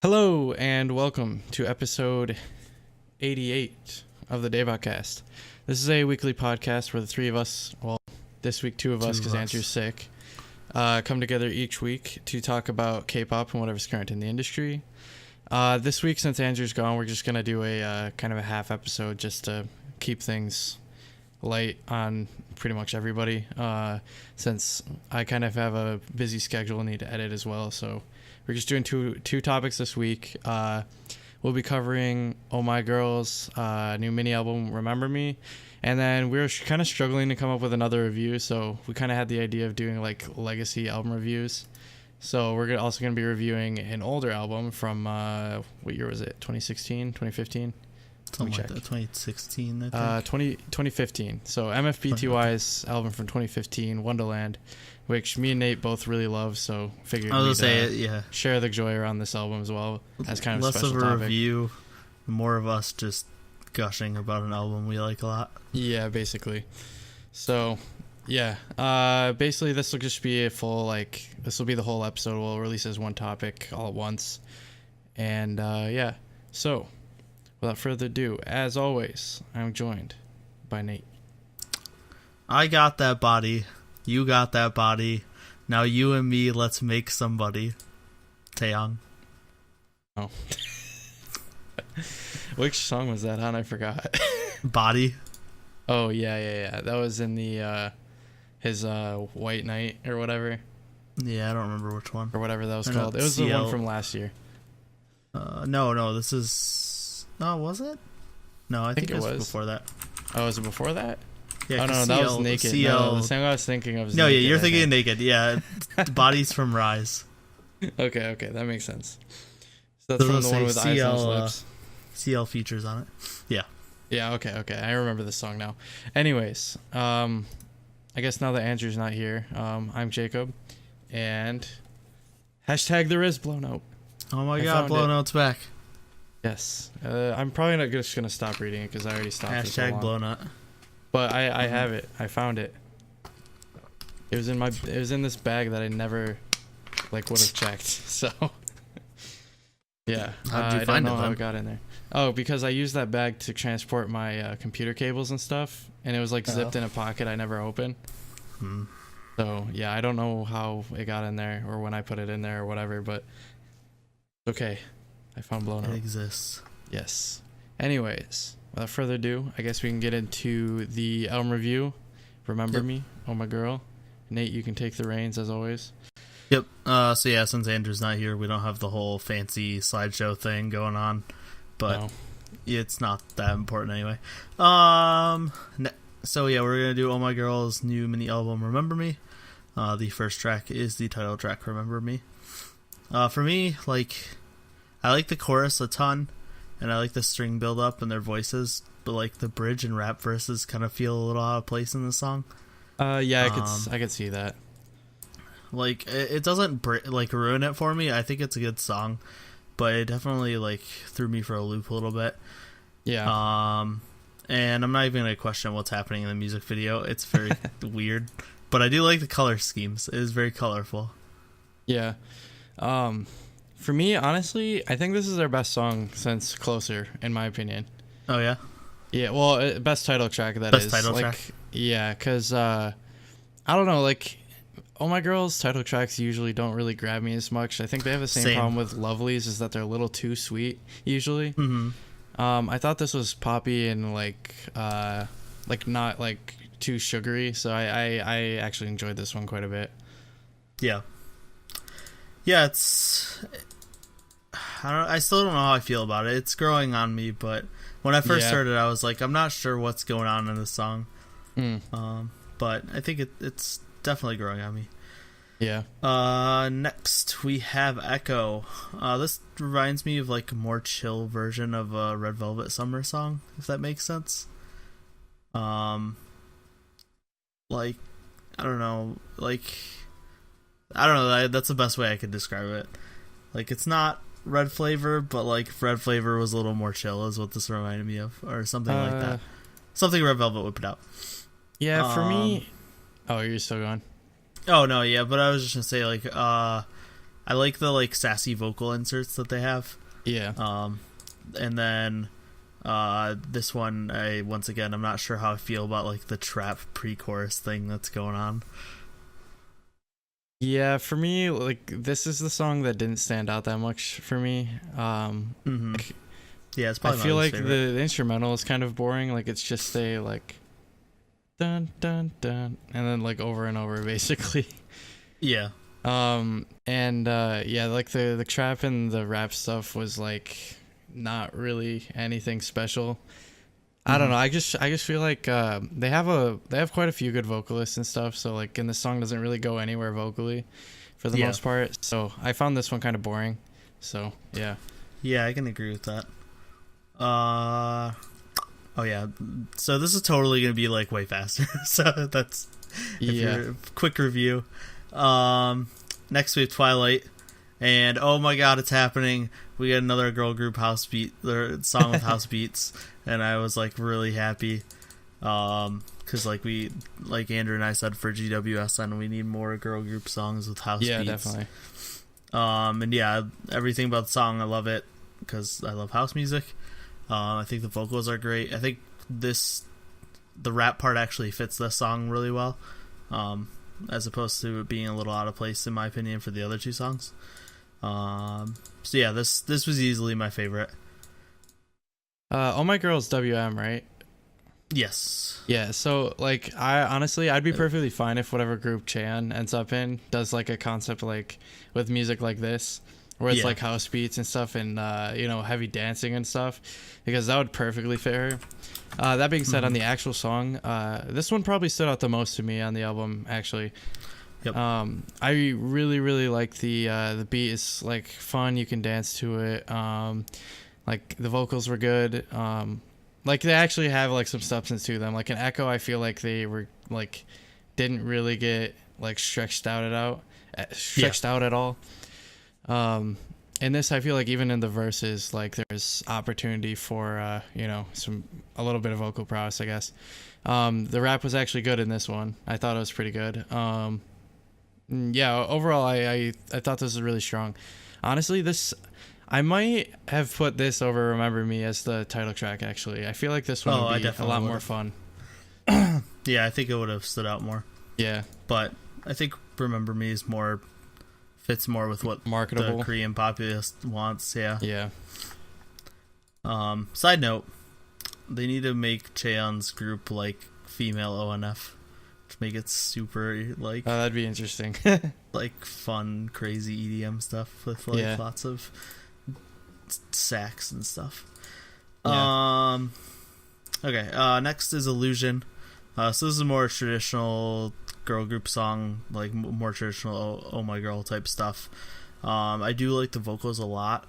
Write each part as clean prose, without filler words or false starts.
Hello and welcome to episode 88 of the DaebakCast. This is a weekly podcast where the three of us, well, this week two of us because Andrew's sick, come together each week to talk about K-pop and whatever's current in the industry. This week, since Andrew's gone, we're just going to do a kind of a half episode just to keep things light on pretty much everybody, since I kind of have a busy schedule and need to edit as well, so we're just doing two topics this week. We'll be covering Oh My Girl's new mini album, Remember Me. And then we were kind of struggling to come up with another review, so we kind of had the idea of doing like legacy album reviews. So we're also going to be reviewing an older album from, what year was it? 2016, 2015? Something like that, 2016, I think. 2015. So MFBTY's album from 2015, Wondaland, which me and Nate both really love, so figured we'd share the joy around this album as well as kind of less a special of a topic. review, more of us just gushing about an album we like a lot. Yeah, basically. So, yeah. Basically, this will just be a full, this will be the whole episode. We'll release as one topic all at once. And, yeah. So, without further ado, as always, I'm joined by Nate. I got that body. You got that body. Now you and me, let's make somebody. Taeyong. Oh. Which song was that on? I forgot. Body. Oh, yeah. That was in the, his, White Night or whatever. Yeah, I don't remember which one. Or whatever that was called. It was the one from last year. No, this is... No, was it? No, I think it was before that. Oh, was it before that? Yeah, oh, no, that was Naked. No, the song I was thinking of was No, Naked, yeah, you're thinking of Naked. Yeah, Bodies from Rise. Okay, that makes sense. So that's from the one with Eyes on His Lips. CL features on it. Yeah. Yeah, okay. I remember the song now. Anyways, I guess now that Andrew's not here, I'm Jacob, and hashtag there is Blow Note. Oh my god, Blow Note's back. Yes. I'm probably not just going to stop reading it because I already stopped. Hashtag Blow Note. But I have it. I found it. It was in this bag that I never would have checked. So yeah. How'd you I find don't know it how then? it got in there. Oh, because I used that bag to transport my computer cables and stuff, and it was zipped in a pocket I never opened. So yeah, I don't know how it got in there or when I put it in there or whatever, but okay. I found Blow Note. It exists. Yes. Anyways, without further ado, I guess we can get into the album review. Remember Me, Oh My Girl. Nate, you can take the reins as always. Yep. So yeah, since Andrew's not here, we don't have the whole fancy slideshow thing going on, but it's not that important anyway. So yeah, we're gonna do Oh My Girl's new mini album, Remember Me. The first track is the title track, Remember Me. For me, I like the chorus a ton, and I like the string build up and their voices, but the bridge and rap verses kind of feel a little out of place in the song. Yeah, I could see that. It doesn't ruin it for me. I think it's a good song, but it definitely threw me for a loop a little bit. Yeah. And I'm not even gonna question what's happening in the music video. It's very weird, but I do like the color schemes. It is very colorful. Yeah. For me, honestly, I think this is their best song since Closer, in my opinion. Oh yeah. Yeah. Well, best title track best title track. Yeah, because I don't know, Oh My Girl's title tracks usually don't really grab me as much. I think they have the same problem with Lovely's, is that they're a little too sweet usually. Mm-hmm. I thought this was poppy and not too sugary, so I actually enjoyed this one quite a bit. Yeah. Yeah, I still don't know how I feel about it. It's growing on me, but when I first heard it, I was I'm not sure what's going on in the song. But I think it's definitely growing on me. Yeah. Next we have Echo. This reminds me of a more chill version of a Red Velvet Summer song, if that makes sense. I don't know. I don't know. That's the best way I could describe it. It's not Red Flavor, but Red Flavor was a little more chill, is what this reminded me of, or something like that. Something Red Velvet would put out. Yeah, for me. Oh, you're still going. Oh no, yeah, but I was just gonna say I like the like sassy vocal inserts that they have. Yeah. And then this one, I'm not sure how I feel about like the trap pre-chorus thing that's going on. Yeah, for me, like this is the song that didn't stand out that much for me. Like, yeah, it's probably I feel like the instrumental is kind of boring. Like it's just a like dun dun dun and then like over and over basically. Yeah. Yeah, like the trap and the rap stuff was like not really anything special. I don't know. I just feel like they have quite a few good vocalists and stuff. So like, and the song doesn't really go anywhere vocally, for the most part. So I found this one kind of boring. So yeah. Yeah, I can agree with that. Oh yeah. So this is totally gonna be like way faster. So that's quick review. Next we have Twilight, and oh my god, it's happening. We get another girl group house beat, or song with house beats, and I was like really happy, because like Andrew and I said for GWSN, we need more girl group songs with house beats. Yeah, definitely. And yeah, everything about the song, I love it because I love house music. I think the vocals are great. I think the rap part actually fits this song really well, as opposed to it being a little out of place in my opinion for the other two songs. So yeah, this was easily my favorite. Oh My Girl's WM, right? Yes. Yeah, so like I'd be perfectly fine if whatever group Chan ends up in does like a concept like with music like this, where it's like house beats and stuff and heavy dancing and stuff, because that would perfectly fit her. That being said, on the actual song, this one probably stood out the most to me on the album actually. Yep. I really like the beat is like fun, you can dance to it. Like the vocals were good. Like they actually have like some substance to them. Like in Echo, I feel like they were like didn't really get like stretched out at all. In this, I feel like even in the verses, like there's opportunity for a little bit of vocal prowess, I guess. The rap was actually good in this one. I thought it was pretty good. Yeah, overall, I thought this was really strong. Honestly, I might have put this over Remember Me as the title track, actually. I feel like this one would be a lot more fun. Yeah, I think it would have stood out more. Yeah. But I think Remember Me fits more with what marketable the Korean populace wants, yeah. Yeah. Side note, they need to make Chaeyeon's group like female ONF. Make it super like that'd be interesting. like fun crazy EDM stuff with like lots of sax and stuff. Okay, next is Illusion. So this is a more traditional girl group song, like more traditional oh my girl type stuff. I do like the vocals a lot,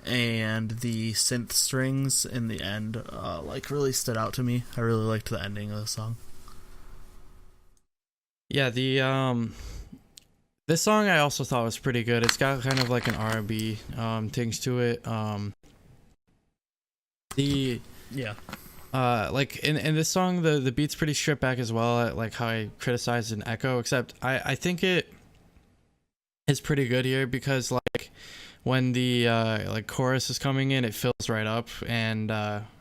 and the synth strings in the end like really stood out to me. I really liked the ending of the song. Yeah, this song I also thought was pretty good. It's got kind of like an R&B things to it. Like in this song, the beat's pretty stripped back as well, like how I criticized in Echo, except I think it is pretty good here because like when the like chorus is coming in, it fills right up, and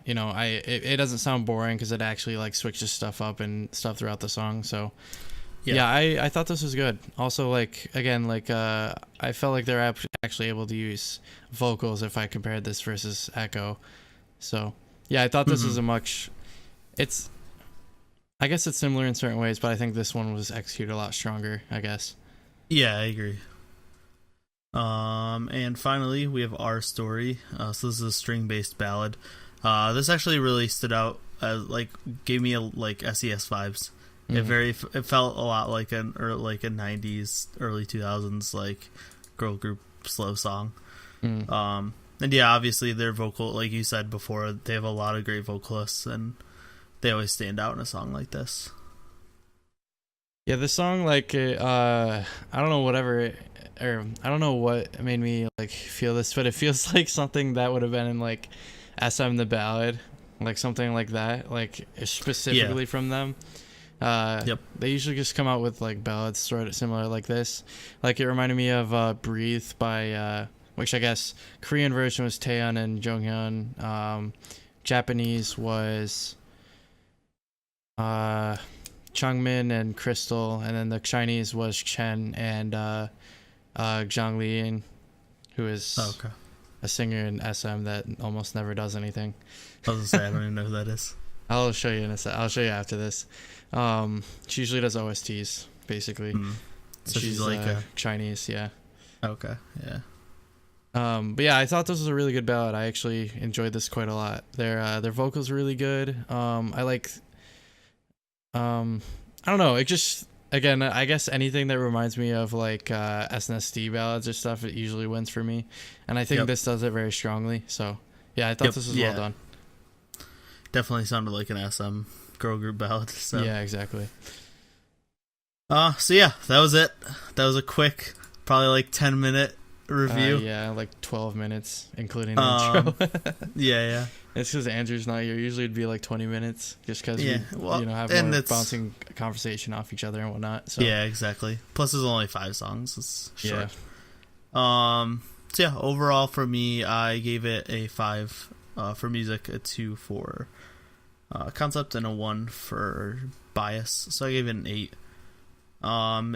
it doesn't sound boring because it actually like switches stuff up and stuff throughout the song. So yeah, I thought this was good. Also, like again, like I felt like they're actually able to use vocals if I compared this versus Echo. So yeah, I thought this was I guess it's similar in certain ways, but I think this one was executed a lot stronger, I guess. Yeah, I agree. And finally, we have Our Story. So this is a string-based ballad. This actually really stood out, like gave me like SES vibes. It felt a lot like a 90s, early 2000s like girl group slow song. And yeah, obviously their vocal, like you said before, they have a lot of great vocalists, and they always stand out in a song like this. Yeah, this song, like I don't know I don't know what made me like feel this, but it feels like something that would have been in like SM the Ballad, like something like that, like specifically from them. They usually just come out with like ballads sort of similar like this. Like it reminded me of Breathe by which I guess Korean version was Taeyeon and Jonghyun. Japanese was Changmin and Crystal, and then the Chinese was Chen and Zhang Liyin, who is a singer in SM that almost never does anything. I was gonna say, I don't even know who that is. I'll show you in a sec. I'll show you after this. She usually does OSTs, basically. So she's like a Chinese, yeah. Okay, yeah. But yeah, I thought this was a really good ballad. I actually enjoyed this quite a lot. Their vocals were really good. I like. I don't know. It just, again, I guess anything that reminds me of like SNSD ballads or stuff, it usually wins for me. And I think this does it very strongly. So yeah, I thought this was well done. Definitely sounded like an SM girl group ballad. So. Yeah, exactly. So yeah, that was it. That was a quick, probably like 10-minute review. Yeah, like 12 minutes, including the intro. yeah. It's because Andrew's not here. Usually it'd be like 20 minutes, just because we have more bouncing conversation off each other and whatnot. So. Yeah, exactly. Plus, there's only 5 songs. It's short. Yeah. So yeah, overall for me, I gave it a 5 for music, a 2 for concept, and a 1 for bias. So I gave it an 8.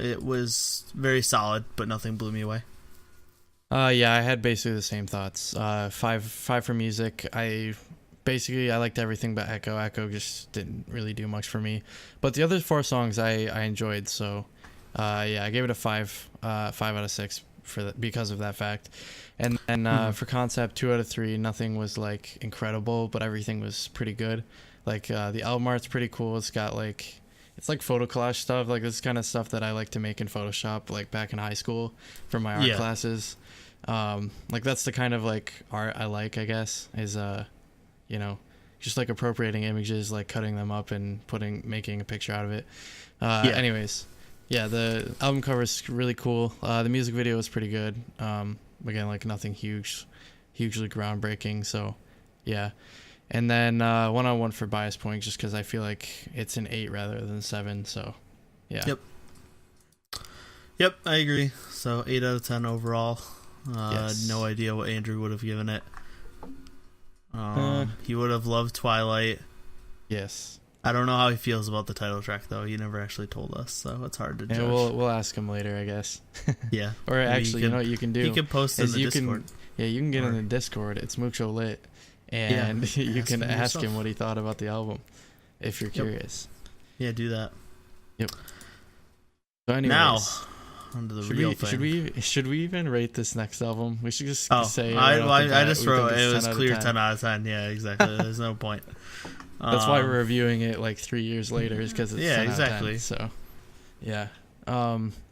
It was very solid, but nothing blew me away. Yeah, I had basically the same thoughts. 5 for music. I liked everything but Echo. Echo just didn't really do much for me. But the other 4 songs I enjoyed. So, I gave it a 5 out of 6 because of that fact. And then for concept, 2 out of 3. Nothing was like incredible, but everything was pretty good. Like the album art's pretty cool. It's got like. It's like photo collage stuff. Like this kind of stuff that I like to make in Photoshop, like back in high school for my art classes. Like that's the kind of like art I like, I guess, is just like appropriating images, like cutting them up and making a picture out of it. Anyways, the album cover is really cool. The music video is pretty good. Again, like nothing hugely groundbreaking. So yeah. And then 1-on-1 for bias points, just because I feel like it's an 8 rather than 7. So yeah. Yep, I agree. So 8 out of 10 overall. No idea what Andrew would have given it. He would have loved Twilight. Yes. I don't know how he feels about the title track though. He never actually told us, so it's hard to judge. We'll ask him later, I guess. Yeah. Or actually, you know what you can do? You can post in the Discord. You can get in the Discord. It's Mucho Lit, and you can ask him what he thought about the album, if you're curious. Yeah, do that. Yep. So anyways, now onto the real thing. Should we even rate this next album? We should just say. I just wrote it was clear 10 out of 10. Yeah, exactly. There's no point. That's why we're reviewing it like 3 years later, is because it's 10 exactly. Out of 10, so yeah.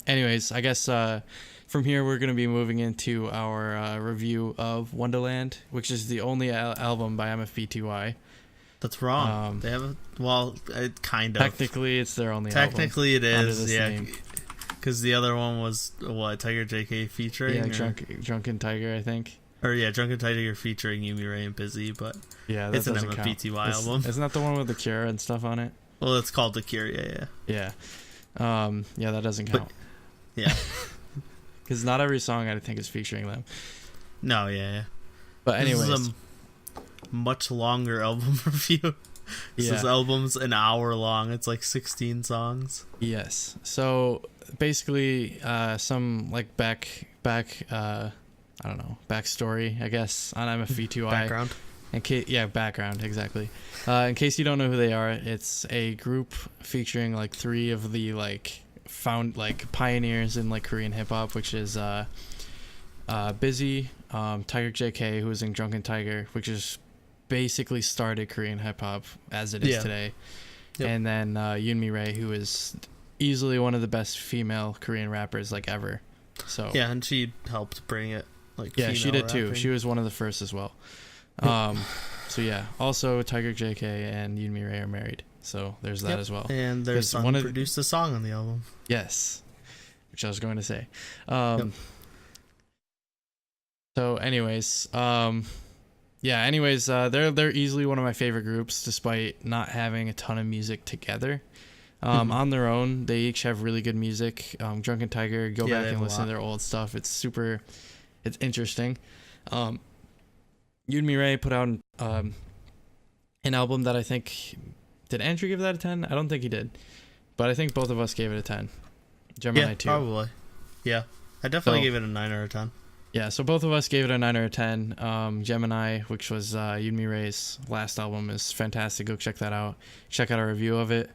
Anyways, I guess from here we're gonna be moving into our review of Wondaland, which is the only album by MFBTY. That's wrong. They have kind of. Technically, it's their only album. Technically, it is. Yeah. Because the other one was Tiger JK featuring. Yeah, Drunken Tiger, I think. Or Drunken Tiger featuring Yumi Ray and Busy, but it's an MFBTY album. Isn't that the one with The Cure and stuff on it? Well, it's called The Cure, yeah. That doesn't count. Yeah. Because not every song I think is featuring them. No, yeah. But anyways. This is a much longer album review. This album's an hour long. It's like 16 songs. Yes. So basically, some like back I don't know, backstory, I guess, on MFBTY. Background. Background, exactly. In case you don't know who they are, it's a group featuring like 3 of the pioneers in like Korean hip hop, which is Busy, Tiger JK, who was in Drunken Tiger, which is basically started Korean hip hop as it is today. Yep. And then Yumi Ray, who is easily one of the best female Korean rappers like ever. So and she helped bring it. She did too. She was one of the first as well. Also Tiger JK and Yumi Ray are married, so there's that as well. And their son produced a song on the album. Yes, which I was going to say. So anyways, they're easily one of my favorite groups, despite not having a ton of music together. On their own, they each have really good music. Drunken Tiger, go back and listen to their old stuff. It's interesting. Yumi Ray put out an album that I think, did Andrew give that a 10? I don't think he did, but I think both of us gave it a 10. Gemini too. Probably. Yeah, I definitely gave it a 9 or a 10. Yeah, so both of us gave it a 9 or a 10. Gemini, which was Yumi Ray's last album, is fantastic. Go check that out. Check out our review of it.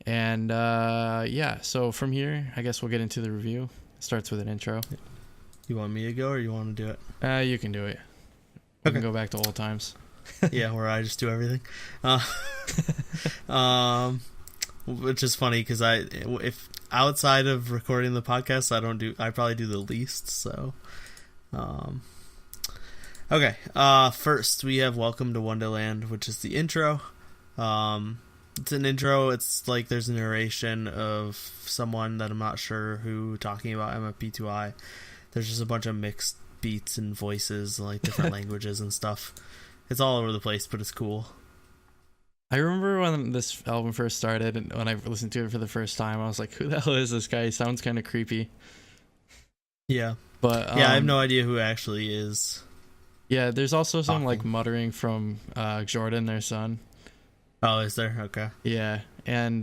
And yeah, so from here, I guess we'll get into the review. It starts with an intro. You want me to go or you want to do it? You can do it. We can go back to old times. Yeah, where I just do everything. Which is funny because if outside of recording the podcast, I probably do the least. So, okay. First we have Welcome to Wondaland, which is the intro. It's an intro. It's like there's a narration of someone that I'm not sure who talking about MFBTY. There's just a bunch of mixed beats and voices, like different languages and stuff. It's all over the place, but it's cool. I remember when this album first started, and when I listened to it for the first time, I was like, "Who the hell is this guy? He sounds kind of creepy." Yeah, but yeah, I have no idea who actually is. Yeah, there's also some like muttering from Jordan, their son. Oh, is there? Okay. Yeah, and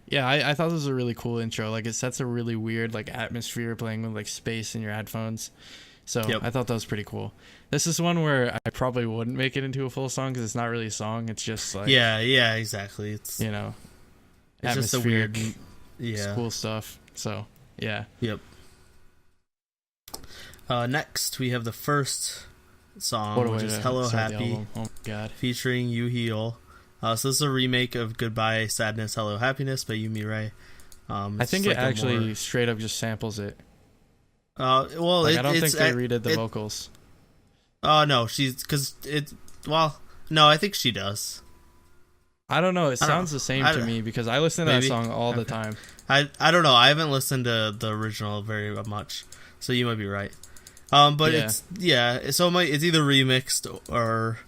yeah, I thought this was a really cool intro. Like, it sets a really weird like atmosphere playing with like space in your headphones. So I thought that was pretty cool. This is one where I probably wouldn't make it into a full song because it's not really a song. It's just like yeah, exactly. It's it's just a weird, cool stuff. So yeah. Yep. Next we have the first song, which is Hello Happy. Oh my god. Featuring Yoo Hee-yeol. So this is a remake of Goodbye Sadness Hello Happiness by Yumi Ray. I think it actually straight up just samples it. Well, like, I don't think they redid the vocals. No, no, I think she does. I don't know. It sounds the same to me because I listen to that song all the time. I don't know. I haven't listened to the original very much, so you might be right. But it's so it's either remixed or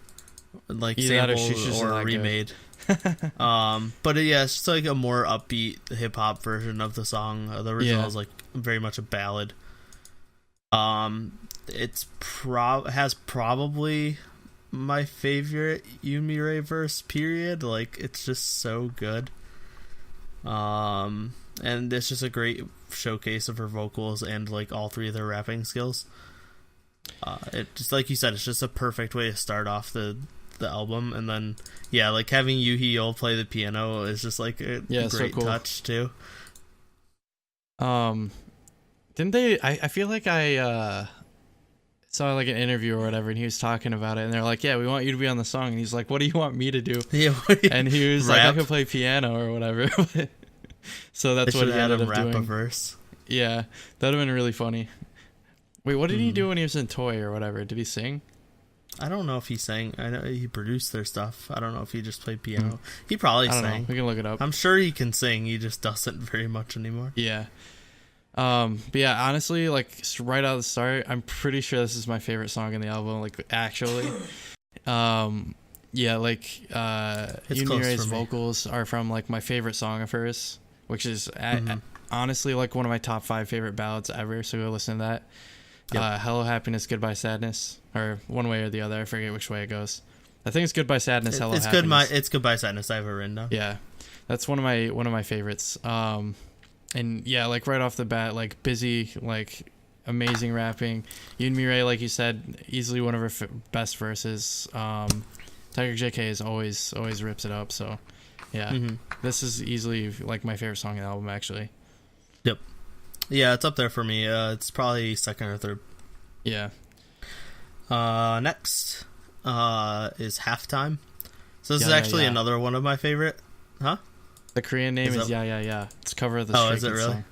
like sampled or remade. But it's just like a more upbeat hip hop version of the song. The original is like very much a ballad. It's has probably my favorite Yumi Ray verse, period. Like, it's just so good. And it's just a great showcase of her vocals and like all three of their rapping skills. It just, like you said, it's just a perfect way to start off the album. And then like having Yoo Hee-yeol play the piano is just like a great so cool. touch too. Didn't they? I feel like I saw like an interview or whatever, and he was talking about it, and they're like, "Yeah, we want you to be on the song," and he's like, "What do you want me to do?" Yeah, and he was like, "I could play piano or whatever." So that's what he ended up doing. A verse. Yeah, that'd have been really funny. Wait, what did he do when he was in Toy or whatever? Did he sing? I don't know if he sang. I know he produced their stuff. I don't know if he just played piano. He probably sang. We can look it up. I'm sure he can sing. He just doesn't very much anymore. Yeah. But yeah, honestly, like right out of the start, I'm pretty sure this is my favorite song in the album. Like, actually, yeah, like Yumi Ray's vocals are from like my favorite song of hers, which is honestly like one of my top 5 favorite ballads ever. So go listen to that. Yep. Hello Happiness, Goodbye Sadness, or one way or the other. I forget which way it goes. I think it's Goodbye Sadness, Hello Happiness. It's Goodbye Sadness. I have it written down. Yeah, that's one of my favorites. And yeah, like right off the bat, like busy, like amazing rapping. Yumi Ray, like you said, easily one of her best verses. Tiger JK is always rips it up. So yeah, this is easily like my favorite song in the album, actually. Yep. Yeah, it's up there for me. It's probably second or third. Yeah. Next is Halftime. So this is actually another one of my favorite. Huh? The Korean name is Yeah. It's a cover of the Stray Kids really? song.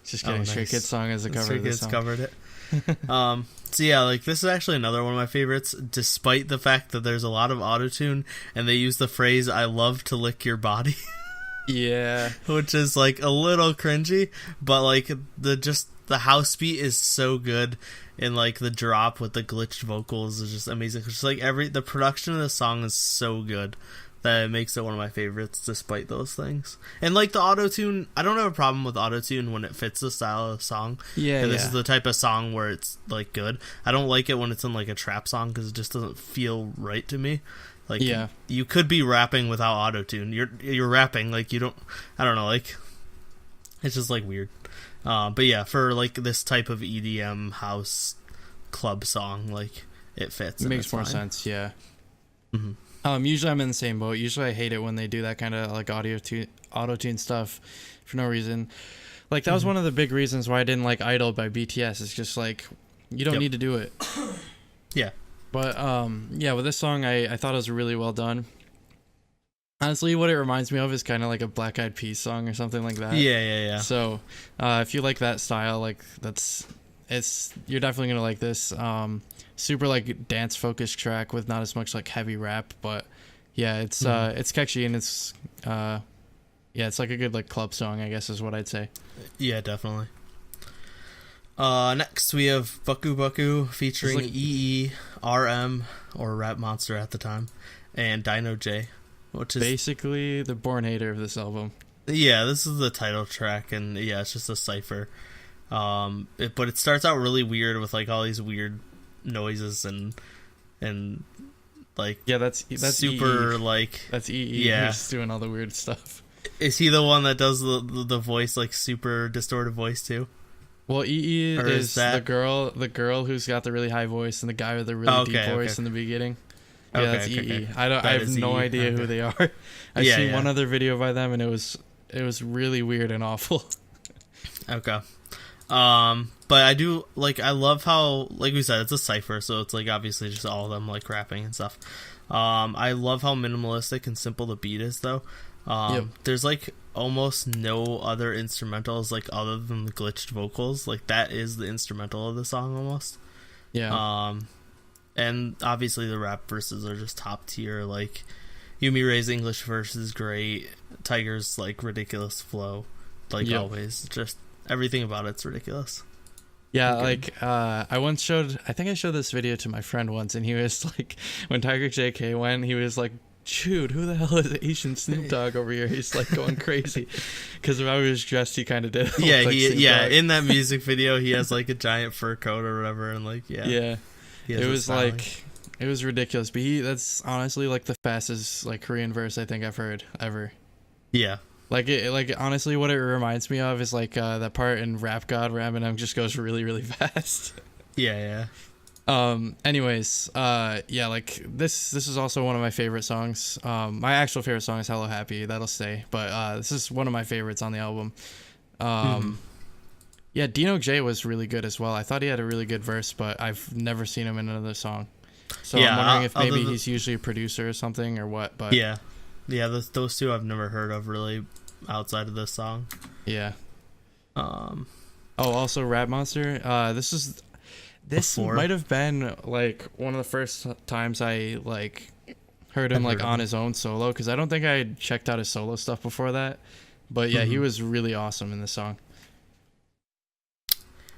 Just kidding. Nice. Stray Kids song is a cover of the song. Covered it. So yeah, like this is actually another one of my favorites, despite the fact that there's a lot of autotune and they use the phrase "I love to lick your body." Yeah. Which is like a little cringy, but like the house beat is so good, and like the drop with the glitched vocals is just amazing. It's just like the production of the song is so good that makes it one of my favorites despite those things. And like the auto-tune, I don't have a problem with auto-tune when it fits the style of the song. Yeah, This is the type of song where it's like good. I don't like it when it's in like a trap song because it just doesn't feel right to me. Like, you could be rapping without auto-tune. You're rapping, like, you don't... I don't know, like... It's just, like, weird. But yeah, for, like, this type of EDM house club song, like, it fits. It makes more sense, yeah. Mm-hmm. Usually I'm in the same boat. Usually I hate it when they do that kind of, like, auto-tune stuff for no reason. Like, that was one of the big reasons why I didn't like Idol by BTS. It's just, like, you don't need to do it. Yeah. But, yeah, with this song, I thought it was really well done. Honestly, what it reminds me of is kind of like a Black Eyed Peas song or something like that. Yeah. So, if you like that style, like, you're definitely going to like this. Super, like, dance-focused track with not as much, like, heavy rap. But, yeah, it's catchy and it's like a good, like, club song, I guess is what I'd say. Yeah, definitely. Next we have Baku Baku featuring EE, RM, or Rap Monster at the time, and Dino J, which is basically the born hater of this album. Yeah, this is the title track, and yeah, it's just a cipher. But it starts out really weird with like all these weird noises and like that's super EE. Like that's EE. Yeah, he's doing all the weird stuff. Is he the one that does the voice, like super distorted voice too? Well, EE is the girl who's got the really high voice, and the guy with the really deep voice in the beginning. Yeah, that's EE. I have no idea who they are. I've seen one other video by them, and it was really weird and awful. Okay. But I do like, I love how, like we said, it's a cipher, so it's like obviously just all of them like rapping and stuff. I love how minimalistic and simple the beat is though. There's like almost no other instrumentals like other than the glitched vocals. Like that is the instrumental of the song almost. Yeah. And obviously the rap verses are just top tier. Like Yumi Ray's English verse is great. Tiger's like ridiculous flow, like always. Just everything about it's ridiculous. Yeah, like I think I showed this video to my friend once, and he was like, when Tiger JK went, he was like, "Dude, who the hell is Asian Snoop Dogg over here?" He's like going crazy because of how he was dressed. He kind of did. In that music video, he has like a giant fur coat or whatever, and like it was like it was ridiculous. But that's honestly like the fastest like Korean verse I think I've heard ever. Yeah. Like honestly, what it reminds me of is like that part in Rap God where Eminem just goes really, really fast. Yeah. Anyways, like this is also one of my favorite songs. My actual favorite song is Hello Happy. That'll stay. But this is one of my favorites on the album. Yeah, Dino J was really good as well. I thought he had a really good verse, but I've never seen him in another song. So I'm wondering if maybe he's usually a producer or something or what. But yeah, those two I've never heard of really outside of this song. Yeah. Also Rap Monster. This might have been like one of the first times I like heard him like on his own solo, because I don't think I had checked out his solo stuff before that. But yeah, he was really awesome in this song.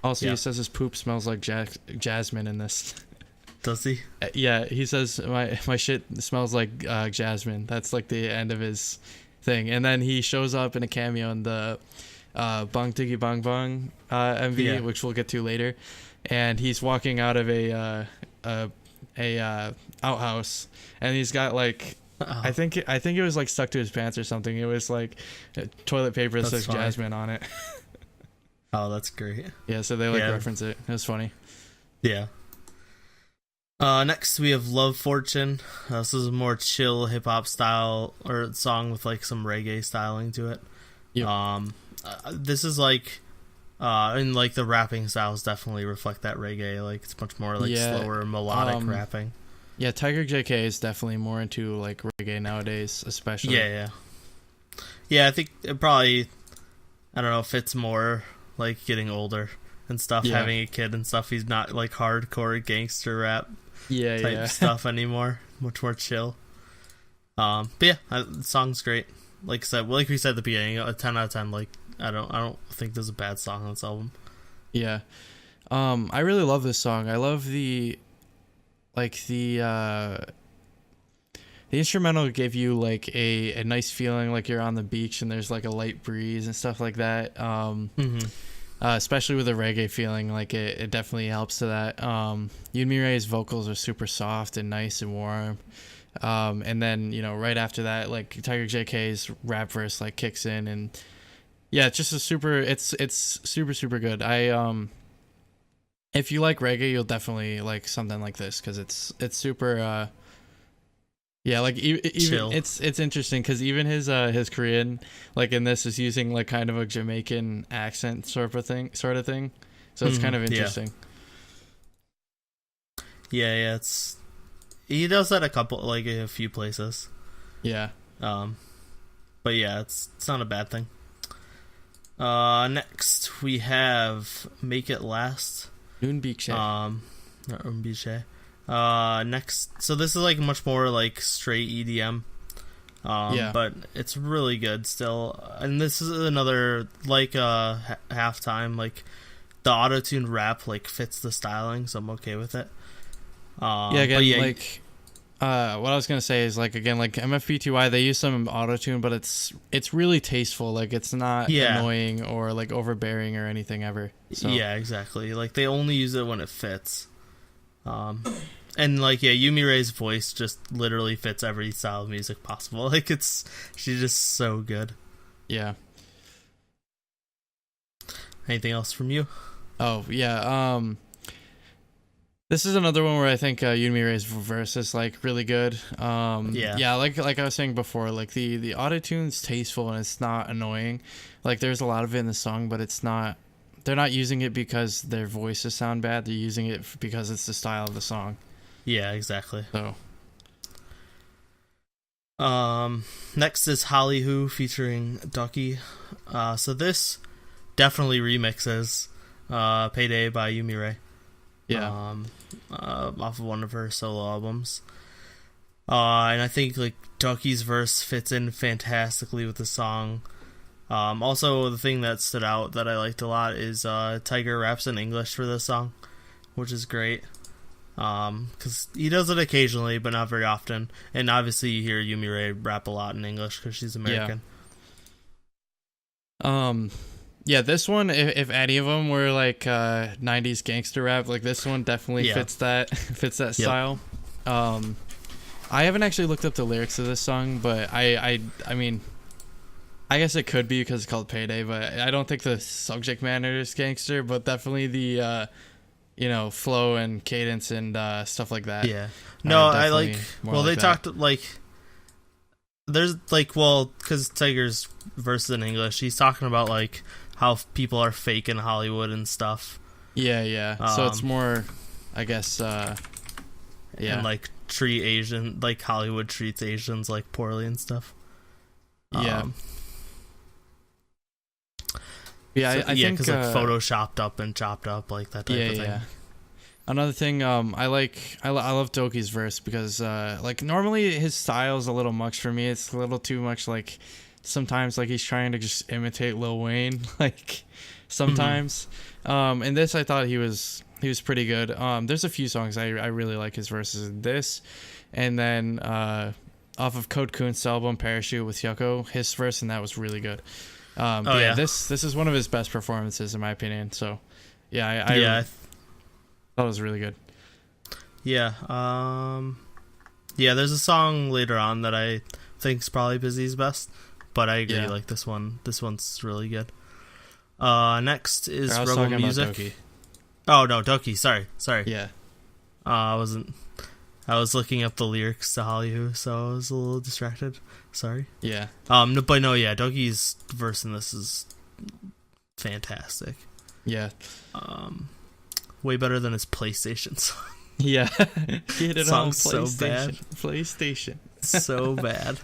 Also, he says his poop smells like jasmine in this. Does he? Yeah, he says my shit smells like jasmine. That's like the end of his thing. And then he shows up in a cameo in the Bang Diggy Bang Bang MV, which we'll get to later. And he's walking out of a outhouse, and he's got like I think it was like stuck to his pants or something. It was like toilet paper that says jasmine on it. Oh, that's great. Yeah, so they reference it. It was funny. Yeah. Next we have Love Fortune. This is a more chill hip hop style or song with like some reggae styling to it. Yep. This is like and like the rapping styles definitely reflect that reggae. Like it's much more like slower melodic rapping. Yeah, Tiger JK is definitely more into like reggae nowadays, especially. Yeah, I think it probably, I don't know, fits more like getting older and stuff, having a kid and stuff. He's not like hardcore gangster rap type stuff anymore. Much more chill. But yeah, the song's great. Like we said at the beginning, a 10 out of 10. Like I don't think there's a bad song on this album. Yeah. I really love this song. I love the the instrumental gave you like a nice feeling like you're on the beach and there's like a light breeze and stuff like that. Especially with a reggae feeling, like it definitely helps to that. Yumi Ray's vocals are super soft and nice and warm. And then, you know, right after that, like Tiger JK's rap verse like kicks in, and yeah, it's just it's super good. If you like reggae, you'll definitely like something like this, because it's super yeah, like even it's interesting because even his Korean, like in this, is using like kind of a Jamaican accent sort of thing. So it's kind of interesting. Yeah, he does that a few places. Yeah. But yeah, it's not a bad thing. Next we have Make It Last. Unbiche. Next, so this is like much more like straight EDM. But it's really good still. And this is another like halftime, like the auto-tuned rap like fits the styling, so I'm okay with it. What I was gonna say is like MFBTY, they use some auto-tune, but it's really tasteful. Like it's not annoying or like overbearing or anything ever. So. Yeah, exactly. Like they only use it when it fits. And like Yumi Ray's voice just literally fits every style of music possible. Like she's just so good. Yeah. Anything else from you? Oh yeah. This is another one where I think Yumi Ray's verse is like really good. Like I was saying before, like the auto-tune's tasteful and it's not annoying. Like there's a lot of it in the song, but it's not. They're not using it because their voices sound bad. They're using it because it's the style of the song. Yeah, exactly. So. Next is Holly Who featuring Ducky. So this definitely remixes Payday by Yumi Ray. Yeah. Off of one of her solo albums. And I think like Ducky's verse fits in fantastically with the song. Also, the thing that stood out that I liked a lot is Tiger raps in English for this song, which is great. Because he does it occasionally, but not very often. And obviously you hear Yumi Ray rap a lot in English because she's American. Yeah, this one, if any of them were like 90s gangster rap, like this one definitely fits that style. I haven't actually looked up the lyrics of this song, but I mean, I guess it could be because it's called Payday, but I don't think the subject matter is gangster, but definitely the flow and cadence and stuff like that. Yeah. No, I like. Well, they talked like. There's like, because Tiger's verse in English, he's talking about like how people are fake in Hollywood and stuff. Yeah. So it's more, I guess. And like like Hollywood treats Asians like poorly and stuff. Yeah. I think because like photoshopped up and chopped up, like that type of thing. Yeah. Another thing, I love Doki's verse because like normally his style is a little much for me. It's a little too much. Like sometimes like he's trying to just imitate Lil Wayne. Like sometimes, in this I thought he was pretty good. There's a few songs I really like his verses in this, and then off of Code Kunt's album Parachute with Yoko, his verse in that was really good. This is one of his best performances in my opinion. So I thought it was really good. Yeah. There's a song later on that I think's probably Busy's best, but I agree. Like this one's really good. Next is Rebel Music. Oh no, Doki. Sorry. Yeah. I was looking up the lyrics to Holly Who, so I was a little distracted. Sorry. Yeah. Doki's verse in this is fantastic. Yeah. Way better than his PlayStation song. Yeah. Get it on PlayStation. So bad. PlayStation. So bad.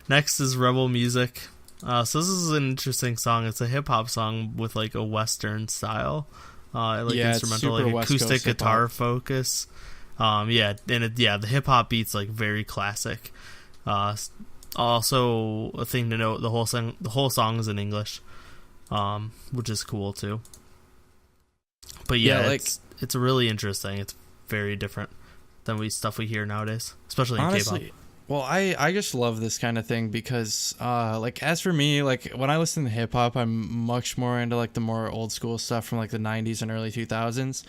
Next is Rebel Music. So this is an interesting song. It's a hip hop song with like a Western style. Instrumental, like acoustic guitar focus. The hip hop beat's like very classic. Also a thing to note, the whole song is in English, which is cool too. But it's really interesting. It's very different. than stuff we hear nowadays, especially in Honestly, K-pop. well, I just love this kind of thing because, like, as for me, like, when I listen to hip hop, I'm much more into, like, the more old school stuff from, like, the 90s and early 2000s.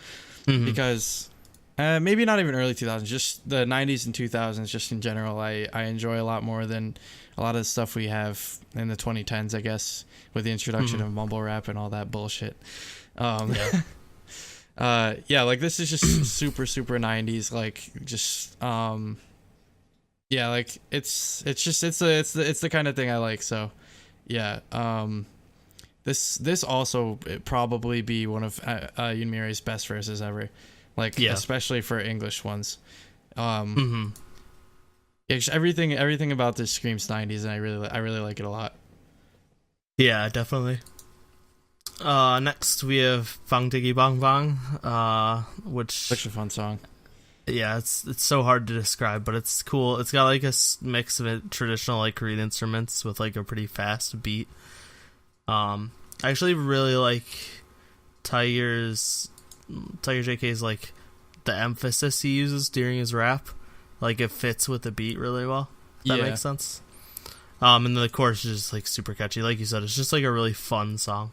Because, maybe not even early 2000s, just the 90s and 2000s, just in general, I enjoy a lot more than a lot of the stuff we have in the 2010s, I guess, with the introduction of mumble rap and all that bullshit. Yeah, like, this is just super 90s, like, just yeah, like, it's the kind of thing I like. So yeah, this also probably be one of Yunmire's best verses ever, like, especially for English ones. Yeah, just everything about this screams 90s, and I really like it a lot. Yeah, definitely. Next we have Bang Diggy Bang Bang, which Such a fun song. Yeah, it's so hard to describe, but it's cool. It's got like a mix of traditional like Korean instruments with like a pretty fast beat. I actually really like Tiger JK's like the emphasis he uses during his rap. Like, it fits with the beat really well. If that makes sense. And then the chorus is just like super catchy. Like you said, it's just like a really fun song.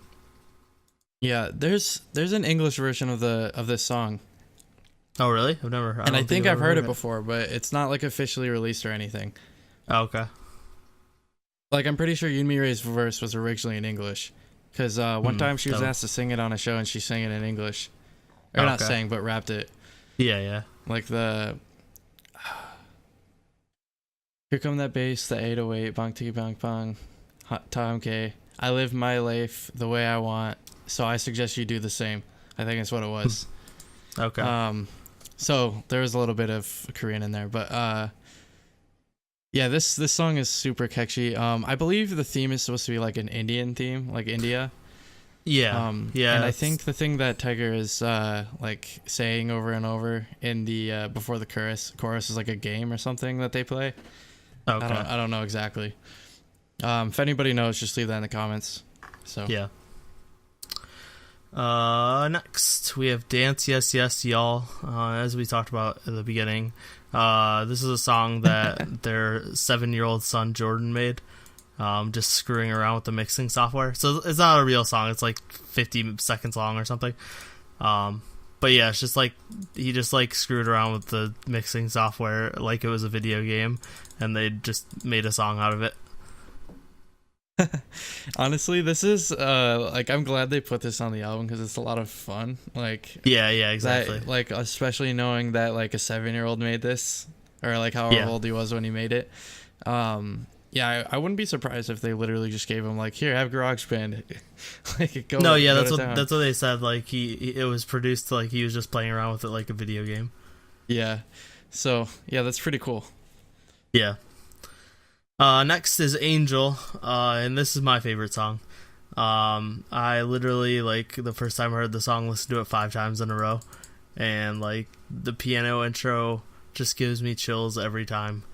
Yeah, there's an English version of this song. Oh, really? I think I've heard it before, but it's not like officially released or anything. Oh, okay. Like, I'm pretty sure Yunmire's verse was originally in English, because one time she was asked to sing it on a show, and she sang it in English. Or not sang, but rapped it. Yeah. Like the... Here come that bass, the 808, bang tiki bang bang, Tom K. I live my life the way I want, so I suggest you do the same. I think that's what it was. Okay. So there was a little bit of Korean in there, but yeah, this song is super catchy. I believe the theme is supposed to be like an Indian theme, like India. Yeah. And I think the thing that Tiger is like saying over and over in the before the chorus is like a game or something that they play. Okay. I don't know exactly. If anybody knows, just leave that in the comments. So yeah. Next we have Dance Yes Yes Y'all. As we talked about at the beginning, this is a song that their 7-year-old son Jordan made, just screwing around with the mixing software. So it's not a real song. It's like 50 seconds long or something. But yeah, it's just like he just like screwed around with the mixing software like it was a video game, and they just made a song out of it. Honestly, this is like, I'm glad they put this on the album because it's a lot of fun. Like, yeah, exactly. That, like, especially knowing that like a 7-year-old made this, or like however old he was when he made it. Yeah, I wouldn't be surprised if they literally just gave him like, here, have GarageBand. Like, go. No, yeah, go that's what they said. Like, it was produced like he was just playing around with it like a video game. Yeah, so yeah, that's pretty cool. Yeah. Next is Angel, and this is my favorite song. I literally, like, the first time I heard the song, listened to it 5 times in a row, and like the piano intro just gives me chills every time.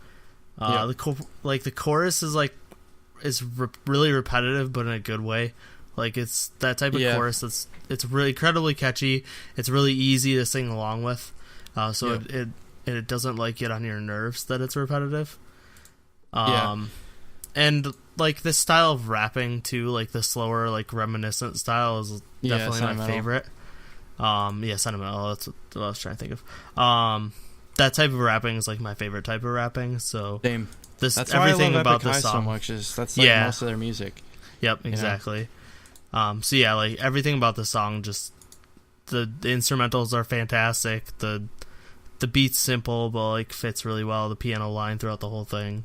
The chorus is like really repetitive, but in a good way. Like, it's that type of chorus it's really incredibly catchy. It's really easy to sing along with. So it doesn't like get on your nerves that it's repetitive. And like this style of rapping too, like the slower, like reminiscent style is definitely my favorite. Sentimental. That's what I was trying to think of. That type of rapping is like my favorite type of rapping. So same. That's everything why I love about this song so much. That's like most of their music. Yep, exactly. So yeah, like everything about the song, just the instrumentals are fantastic. The beat's simple, but like fits really well. The piano line throughout the whole thing.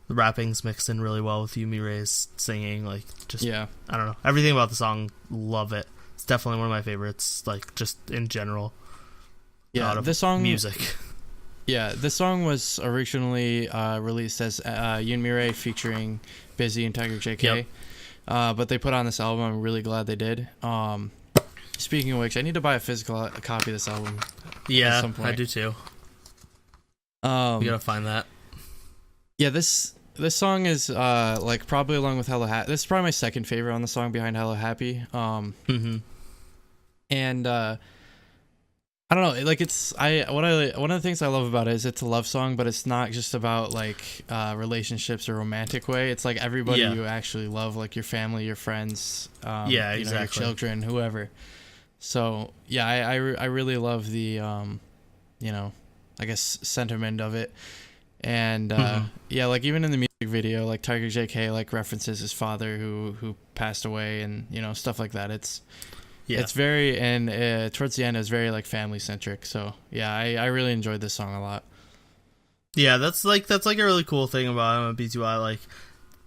The rapping's mixed in really well with Yunmire's singing. Like, just I don't know, everything about the song, love it. It's definitely one of my favorites. Like, just in general. Yeah, this song music. Yeah, this song was originally released as Yunmire featuring Busy and Tiger JK, but they put on this album. I'm really glad they did. Speaking of which, I need to buy a physical copy of this album. Yeah, at some point. I do too. We gotta find that. Yeah, this song is like probably along with Hello Happy. This is probably my second favorite on the song behind Hello Happy. And I don't know, like one of the things I love about it is it's a love song, but it's not just about like relationships or romantic way. It's like everybody you actually love, like your family, your friends, Yeah, you know, your exactly. children, whoever. So yeah, I really love the you know, I guess sentiment of it. And yeah, like even in the music video, like Tiger JK like references his father who passed away, and you know, stuff like that. It's very, and towards the end, it was very like family centric. So yeah, I really enjoyed this song a lot. Yeah, that's like a really cool thing about MFBTY, like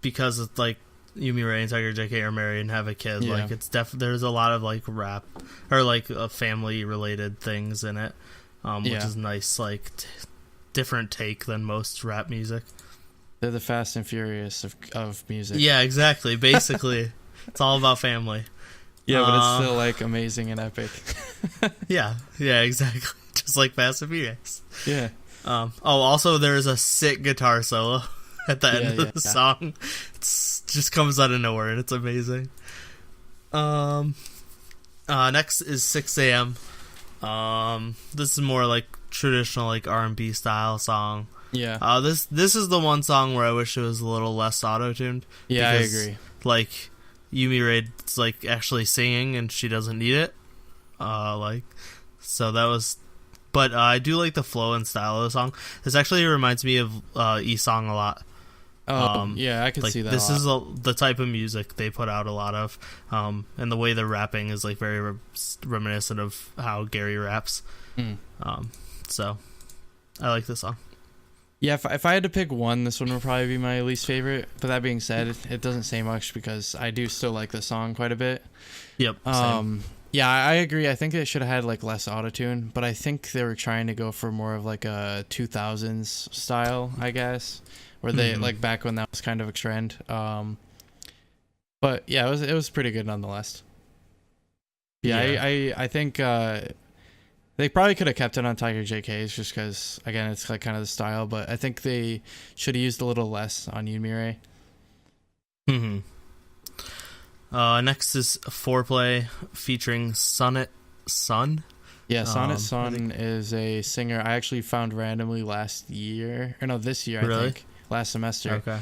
because it's like Yumi Ray and Tiger JK are married and have a kid. Yeah. Like it's there's a lot of like rap or like family related things in it, which is nice. Like different take than most rap music. They're the Fast and Furious of music. Yeah, exactly. Basically, it's all about family. Yeah, but it's still like amazing and epic. yeah, exactly. Just like Fast and Furious. Yeah. Also, there's a sick guitar solo at the end of the song. It just comes out of nowhere, and it's amazing. Next is 6 a.m. This is more like traditional like R&B style song. Yeah. This is the one song where I wish it was a little less auto-tuned. Yeah, because, I agree. Like Yumi Raid's like actually singing and she doesn't need it. So that was, but I do like the flow and style of the song. This actually reminds me of E-Song a lot. Yeah, I can like, see that. This is the type of music they put out a lot of, and the way they're rapping is like very reminiscent of how Gary raps. So I like this song. Yeah, if I had to pick one, this one would probably be my least favorite. But that being said, it doesn't say much because I do still like the song quite a bit. Yep. Same. Yeah, I agree. I think they should have had like less autotune, but I think they were trying to go for more of like a 2000s style, I guess, where they like back when that was kind of a trend. But yeah, it was pretty good nonetheless. Yeah. I think they probably could have kept it on Tiger JK's just because, again, it's like kind of the style, but I think they should have used a little less on Yumi Ray. Next is Foreplay featuring Sonnet Sun. Yeah, Sonnet Sun is a singer I actually found randomly this year, I think, last semester. Okay.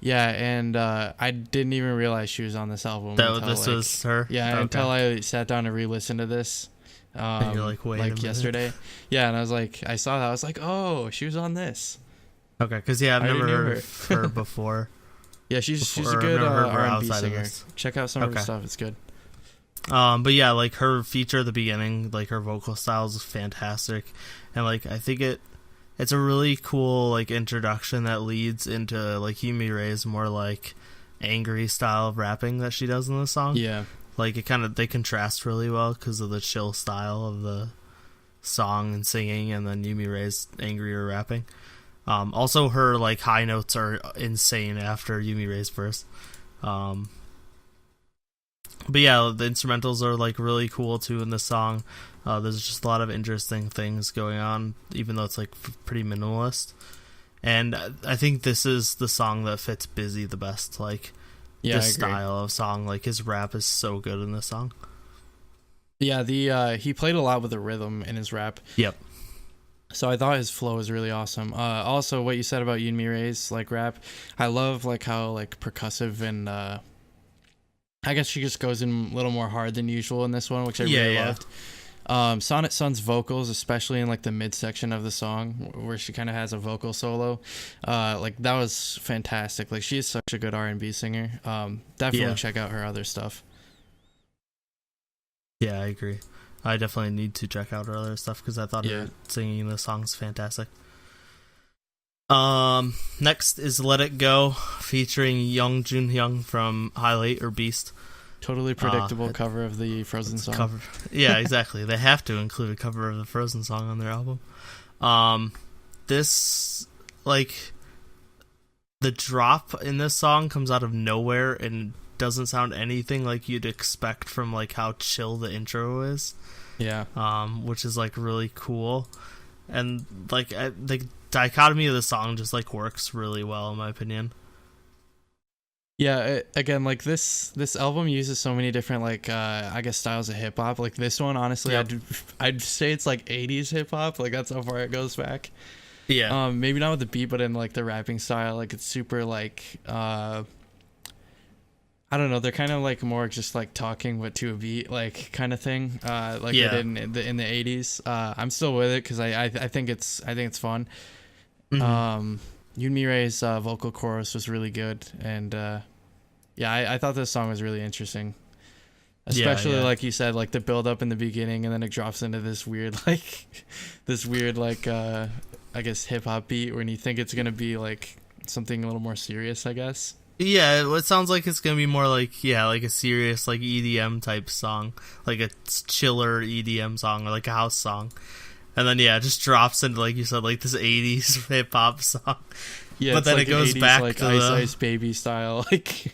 Yeah, and I didn't even realize she was on this album. This was her? Yeah, okay. Until I sat down and re-listened to this. And you're like, wait, like yesterday. Yeah, and I was like, I saw that. I was like, oh, she was on this. Okay, because I never heard her before. Yeah, she's a good R&B singer. Check out some of her stuff; it's good. But yeah, like her feature at the beginning, like her vocal style is fantastic, and like I think it's a really cool like introduction that leads into like Yumi Ray's more like angry style of rapping that she does in the song. Yeah. Like they contrast really well because of the chill style of the song and singing, and then Yumi Ray's angrier rapping. Also, her like high notes are insane after Yumi Ray's verse. But yeah, the instrumentals are like really cool too in this song. There's just a lot of interesting things going on, even though it's like pretty minimalist. And I think this is the song that fits Busy the best. Like. Yeah, this style of song, like his rap is so good in this song. Yeah, he played a lot with the rhythm in his rap. Yep. So I thought his flow was really awesome. Also, what you said about Yumi Ray's like rap, I love like how like percussive and I guess she just goes in a little more hard than usual in this one, which I really loved. Sonnet Sun's vocals, especially in like the midsection of the song where she kind of has a vocal solo, like that was fantastic. Like she is such a good R&B singer. Definitely check out her other stuff. Yeah, I agree. I definitely need to check out her other stuff because I thought her singing the song's fantastic. Next is Let It Go featuring Young Jun Hyung from Highlight or Beast. Totally predictable cover of the Frozen song. Yeah, exactly. They have to include a cover of the Frozen song on their album. This, like, the drop in this song comes out of nowhere and doesn't sound anything like you'd expect from, like, how chill the intro is. Yeah. Which is, like, really cool. And, like, the dichotomy of the song just, like, works really well, in my opinion. Yeah, again, like this album uses so many different like I guess styles of hip hop. Like this one, honestly, Yep. I'd say it's like 80s hip hop. Like that's how far it goes back. Yeah. Maybe not with the beat, but in like the rapping style, like it's super like I don't know. They're kind of like more just like talking but to a beat, like kind of thing. Like they did in the 80s. I'm still with it because I think it's fun. Mm-hmm. Yunmi Ray's vocal chorus was really good, and yeah, I thought this song was really interesting, especially like you said, like the build up in the beginning, and then it drops into this weird like I guess hip hop beat when you think it's gonna be like something a little more serious, I guess. Yeah, it sounds like it's gonna be more like like a serious like EDM type song, like a chiller EDM song or like a house song. And then it just drops into, like you said, like this 80s hip hop song. Yeah, but then like it goes 80s, back like to Ice the Ice Baby style, like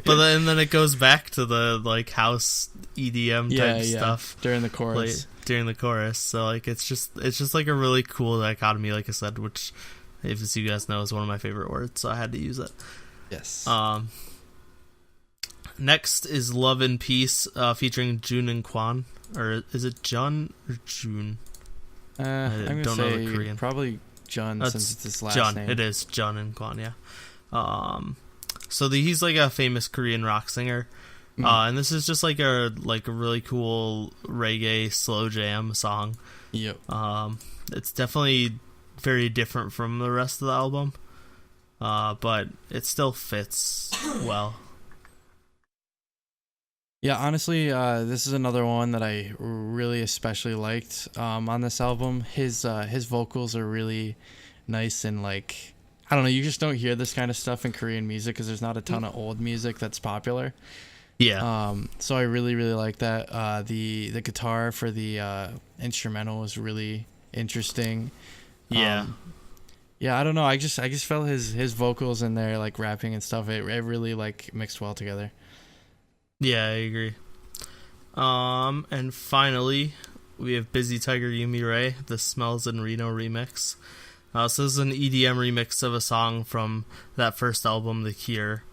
but then it goes back to the like house EDM type stuff during the chorus. During the chorus, so like it's just like a really cool dichotomy, like I said, which, if you guys know, is one of my favorite words, so I had to use it. Yes. Next is Love and Peace, featuring Jun and Kwan, or is it Jun or June? I'm gonna say probably Jun, since it's his last name. It is Jun and Kwan, yeah. So he's like a famous Korean rock singer, and this is just like a really cool reggae slow jam song. Yep. It's definitely very different from the rest of the album, but it still fits well. Yeah, honestly, this is another one that I really especially liked on this album. His vocals are really nice, and like, I don't know, you just don't hear this kind of stuff in Korean music because there's not a ton of old music that's popular. Yeah. So I really like that. The guitar for the instrumental was really interesting. Yeah. Yeah, I don't know. I just felt his vocals in there, like rapping and stuff. It really like mixed well together. Yeah, I agree. And finally, we have Busy Tiger Yumi Ray, the Smells in Reno remix. So this is an EDM remix of a song from that first album, The Cure.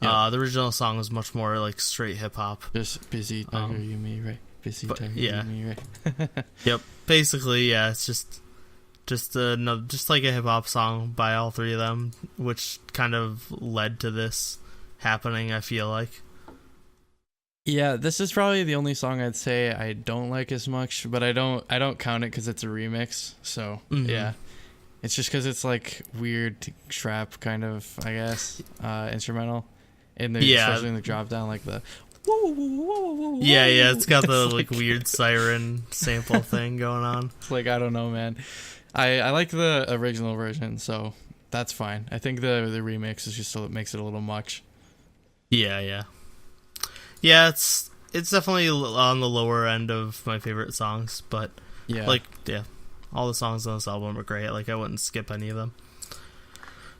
Yep. The original song was much more like straight hip hop. Just Busy Tiger Yumi Ray. Busy Tiger Yumi Ray. Yep. Basically, it's just like a hip hop song by all three of them, which kind of led to this happening, I feel like. Yeah, this is probably the only song I'd say I don't like as much, but I don't count it because it's a remix. So yeah, it's just because it's like weird trap kind of, I guess, instrumental, and especially in the drop down, like the it's got the like weird siren sample thing going on. It's like, I don't know, man. I like the original version, so that's fine. I think the remix is just it makes it a little much. Yeah, it's definitely on the lower end of my favorite songs, but all the songs on this album are great. Like, I wouldn't skip any of them.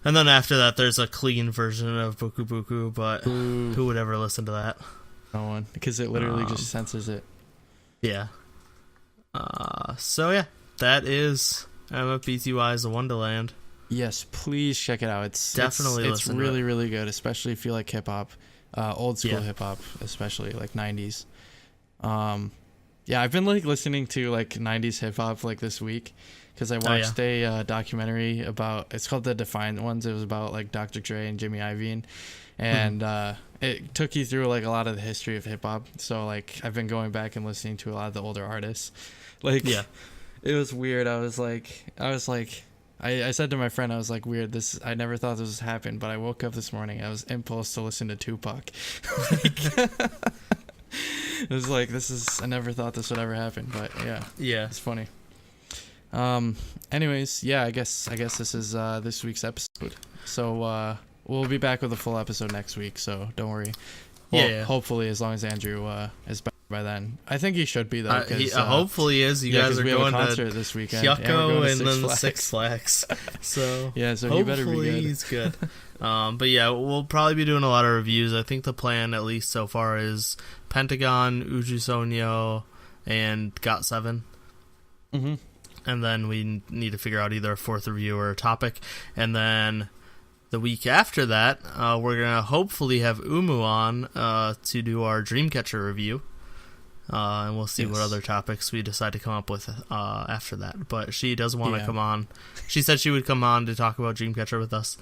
And then after that, there's a clean version of Buku Buku, but who would ever listen to that? No one, because it literally just censors it. Yeah. So yeah, that is MFBTY's Wondaland. Yes, please check it out. It's listen really to it. really good, especially if you like hip hop. Old school hip hop, especially like 90s. I've been like listening to like 90s hip hop like this week because I watched a documentary about, it's called The Defiant Ones. It was about like Dr. Dre and Jimmy Iovine, and it took you through like a lot of the history of hip hop. So like I've been going back and listening to a lot of the older artists. Like it was weird. I was like I said to my friend, I was like, weird, I never thought this would happen, but I woke up this morning, I was impulsed to listen to Tupac. It was like, I never thought this would ever happen, but yeah, it's funny. Anyways, I guess this is this week's episode. So we'll be back with a full episode next week, so don't worry. Well, hopefully, as long as Andrew is back by then. I think he should be, though. Hopefully he is. You guys are going to concert this weekend. Yucko and then Six Flags. So so he better be good. Hopefully he's good. But we'll probably be doing a lot of reviews. I think the plan, at least so far, is Pentagon, Uju Sonyo, and Got7. And then we need to figure out either a fourth review or a topic. And then the week after that, we're going to hopefully have Umu on to do our Dreamcatcher review. And we'll see what other topics we decide to come up with after that. But she does want to come on. She said she would come on to talk about Dreamcatcher with us.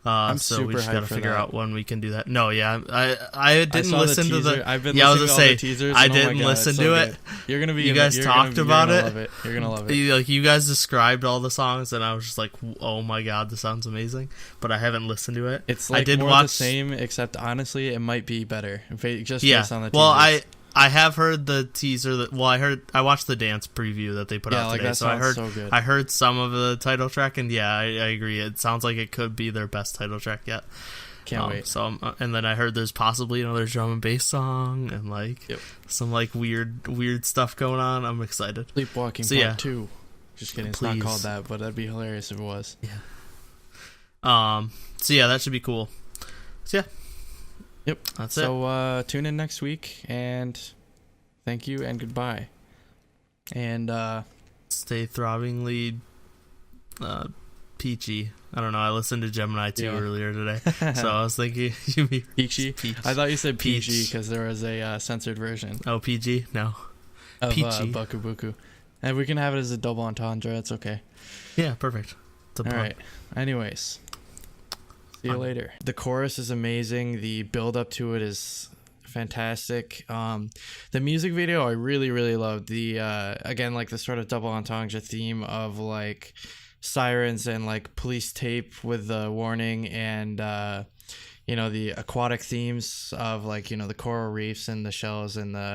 So we just got to figure out when we can do that. No, yeah, I didn't listen to the. I've been listening to all the teasers. I didn't listen to it. You're gonna be. You guys talked about it. You're gonna love it. Like you guys described all the songs, and I was just like, "Oh my god, this sounds amazing!" But I haven't listened to it. It's like I did more watch the same, except honestly, it might be better. Just yeah. based on the teasers. Well, I have heard the teaser I watched the dance preview that they put out today. So I heard some of the title track, and yeah, I agree. It sounds like it could be their best title track yet. Can't wait. So and then I heard there's possibly another drum and bass song and some weird stuff going on. I'm excited. Sleepwalking Part 2. Just kidding. It's not called that, but that'd be hilarious if it was. Yeah. So yeah, that should be cool. So yeah. Yep. That's it. So tune in next week, and thank you and goodbye. And stay throbbingly peachy. I don't know. I listened to Gemini 2 earlier today, so I was thinking you mean peachy. I thought you said PG because there was a censored version. Oh, PG? No. Of Buku Buku. And we can have it as a double entendre. That's okay. Yeah, perfect. All right. Anyways. See you later. The chorus is amazing. The build up to it is fantastic. The music video I really, really loved. The again, like the sort of double entendre theme of like sirens and like police tape with the warning, and the aquatic themes of like the coral reefs and the shells and the